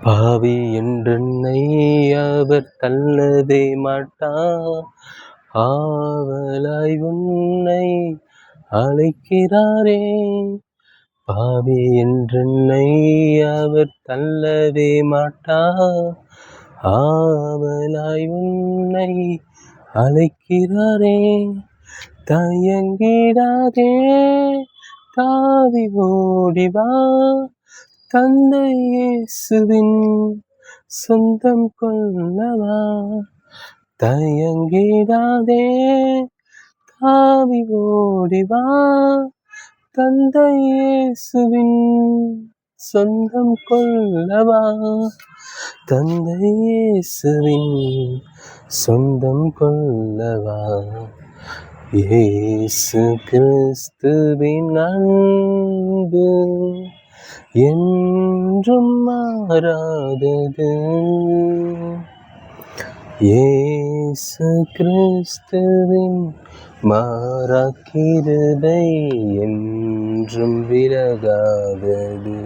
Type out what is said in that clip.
பாவி என்றென்னை அவர் தள்ளவே மாட்டார். ஆவலாய் உன்னை அழைக்கிறாரே. பாவி என்றென்னை அவர் தள்ளவே மாட்டார். ஆவலாய் உன்னை அழைக்கிறாரே. தயங்கிடாதே, தாவி ஓடிவா, தந்தை இயேசுவின் சொந்தம் கொள்ளவா. தயங்கிடாதே, தாவி ஓடிவா, தந்தை இயேசுவின் சொந்தம் கொள்ளவா. தந்தை இயேசுவின் சொந்தம் கொள்ளவா. இயேசு கிறிஸ்துவின் அன்பு என்றும் மாறாதது. இயேசு கிறிஸ்துவின் மாறா கிருபை என்றும் விலகாதது.